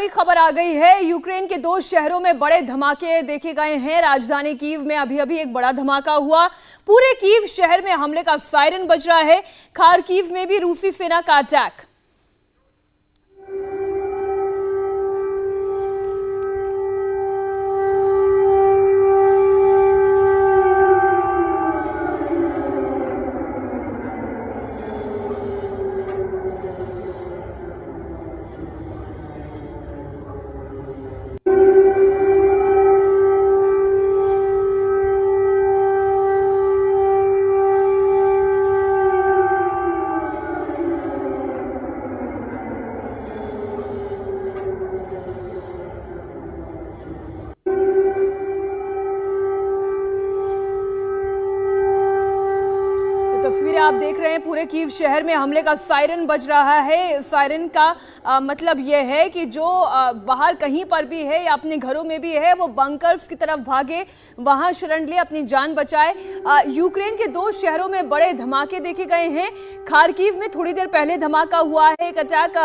बड़ी खबर आ गई है। यूक्रेन के 2 शहरों में बड़े धमाके देखे गए हैं। राजधानी कीव में अभी एक बड़ा धमाका हुआ। पूरे कीव शहर में हमले का सायरन बज रहा है। खार्किव में भी रूसी सेना का अटैक। तस्वीरें आप देख रहे हैं। पूरे कीव शहर में हमले का सायरन बज रहा है। सायरन का मतलब यह है कि जो बाहर कहीं पर भी है या अपने घरों में भी है वो बंकर्स की तरफ भागे, वहां शरण ले, अपनी जान बचाए। यूक्रेन के 2 शहरों में बड़े धमाके देखे गए हैं। खार्किव में थोड़ी देर पहले धमाका हुआ है। एक अटैक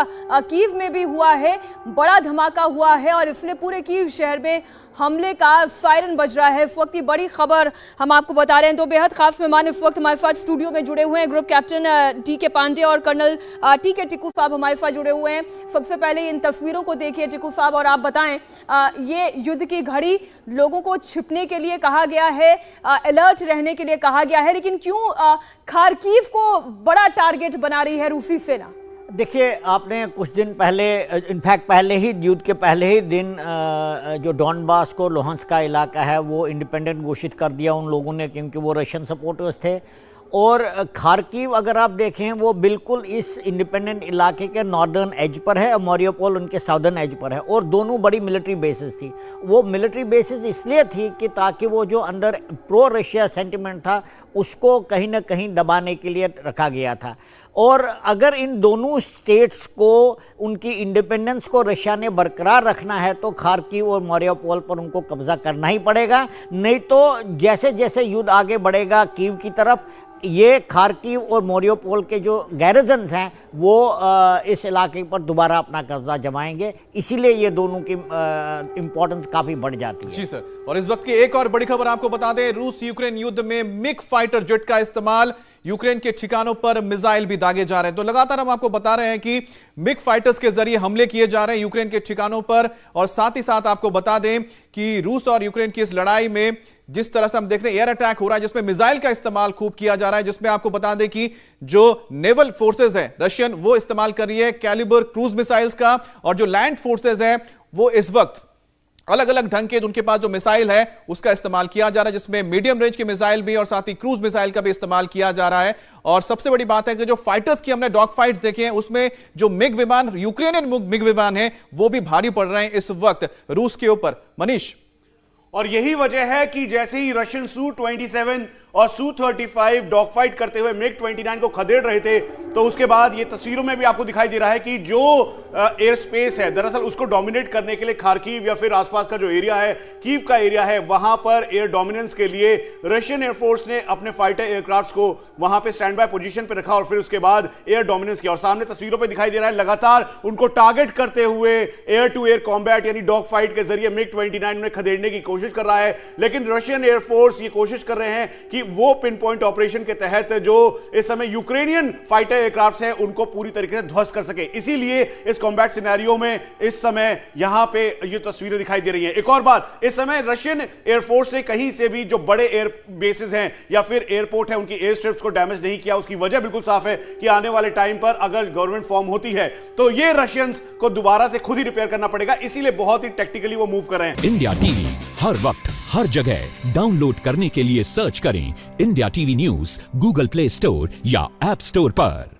कीव में भी हुआ है, बड़ा धमाका हुआ है और इसलिए पूरे कीव शहर में हमले का सायरन बज रहा है। इस वक्त की बड़ी खबर हम आपको बता रहे हैं। 2 बेहद खास मेहमान इस वक्त हमारे साथ स्टूडियो में जुड़े हुए हैं। Group captain TK. पांडे और कर्नल टी.के. टिक्कू साहब हमारे साथ जुड़े हुए हैं। सबसे पहले इन तस्वीरों को देखिए टिक्कू साहब और आप बताएं, ये युद्ध की घड़ी लोगों को छिपने के लिए कहा गया है, अलर्ट रहने के लिए कहा गया है, लेकिन क्यों खार्किव को बड़ा टारगेट बना रही है रूसी सेना? देखिए, आपने कुछ दिन पहले, इनफैक्ट पहले ही युद्ध के पहले ही दिन जो डॉनबास को लुहांस्क का इलाका है वो इंडिपेंडेंट घोषित कर दिया उन लोगों ने, क्योंकि वो रशियन सपोर्टर्स थे। और खार्किव अगर आप देखें वो बिल्कुल इस इंडिपेंडेंट इलाके के नॉर्दर्न एज पर है और मारियोपोल उनके साउदर्न एज पर है, और दोनों बड़ी मिलिट्री बेसिस थी। वो मिलिट्री बेसिस इसलिए थी कि ताकि वो जो अंदर प्रो रशिया सेंटिमेंट था उसको कहीं ना कहीं दबाने के लिए रखा गया था। और अगर इन दोनों स्टेट्स को, उनकी इंडिपेंडेंस को रशिया ने बरकरार रखना है तो खार्किव और मारियोपोल पर उनको कब्जा करना ही पड़ेगा। नहीं तो जैसे जैसे युद्ध आगे बढ़ेगा कीव की तरफ, ये खार्किव और मारियोपोल के जो गैरिजन्स हैं वो इस इलाके पर दोबारा अपना कब्जा जमाएंगे। इसीलिए ये दोनों की इंपॉर्टेंस काफ़ी बढ़ जाती है। जी सर। और इस वक्त की एक और बड़ी खबर आपको बता दें, रूस यूक्रेन युद्ध में मिग फाइटर जेट का इस्तेमाल, यूक्रेन के ठिकानों पर मिसाइल भी दागे जा रहे हैं। तो लगातार हम आपको बता रहे हैं कि मिग फाइटर्स के जरिए हमले किए जा रहे हैं यूक्रेन के ठिकानों पर। और साथ ही साथ आपको बता दें कि रूस और यूक्रेन की इस लड़ाई में जिस तरह से हम देख रहे हैं एयर अटैक हो रहा है जिसमें मिसाइल का इस्तेमाल खूब किया जा रहा है, जिसमें आपको बता दें कि जो नेवल फोर्सेस है रशियन वो इस्तेमाल कर रही है कैलिबर क्रूज मिसाइल्स का, और जो लैंड फोर्सेस है वो इस वक्त अलग अलग ढंग के उनके पास जो मिसाइल है उसका इस्तेमाल किया जा रहा है, जिसमें मीडियम रेंज की मिसाइल भी और साथ ही क्रूज मिसाइल का भी इस्तेमाल किया जा रहा है। और सबसे बड़ी बात है कि जो फाइटर्स की हमने डॉग फाइट्स देखे हैं उसमें जो मिग विमान, यूक्रेनियन मिग विमान है वो भी भारी पड़ रहे हैं इस वक्त रूस के ऊपर। मनीष, और यही वजह है कि जैसे ही रशियन Su-27 और Su-35 डॉग फाइट करते हुए MiG-29 को खदेड़ रहे थे, तो उसके बाद ये तस्वीरों में भी आपको दिखाई दे रहा है कि जो एयर स्पेस है दरअसल उसको डोमिनेट करने के लिए खार्किव या फिर आसपास का जो एरिया है, कीव का एरिया है, वहां पर एयर डोमिनेंस के लिए रशियन एयरफोर्स ने अपने फाइटर एयरक्राफ्ट को वहां पे स्टैंड बाय पोजीशन पे रखा और फिर उसके बाद एयर डोमिनेंस किया। और सामने तस्वीरों पे दिखाई दे रहा है लगातार उनको टारगेट करते हुए एयर टू एयर कॉम्बैट यानी डॉग फाइट के जरिए MiG-29 में खदेड़ने की कोशिश कर रहा है। लेकिन रशियन एयरफोर्स ये कोशिश कर रहे हैं कि वो पिन पॉइंट ऑपरेशन के तहत जो इस समय यूक्रेनियन फाइटर एयरक्राफ्ट हैं उनको पूरी तरीके से ध्वस्त कर सके। इसीलिए इस कॉम्बैट सिनेरियो में इस समय यहां पे ये तस्वीरें दिखाई दे रही हैं। एक और बात, इस समय रशियन एयरफोर्स ने कहीं से भी जो बड़े एयर बेसिस हैं या फिर एयरपोर्ट है उनकी एयर स्ट्रिप्स को डैमेज नहीं किया। उसकी वजह बिल्कुल साफ है कि आने वाले टाइम पर अगर गवर्नमेंट फॉर्म होती है तो ये रशियंस को दोबारा से खुद ही रिपेयर करना पड़ेगा। इसीलिए बहुत ही टेक्टिकली वो मूव कर रहे हैं। इंडिया टीवी हर वक्त हर जगह डाउनलोड करने के लिए सर्च करें India TV news Google play store या ऐप स्टोर पर।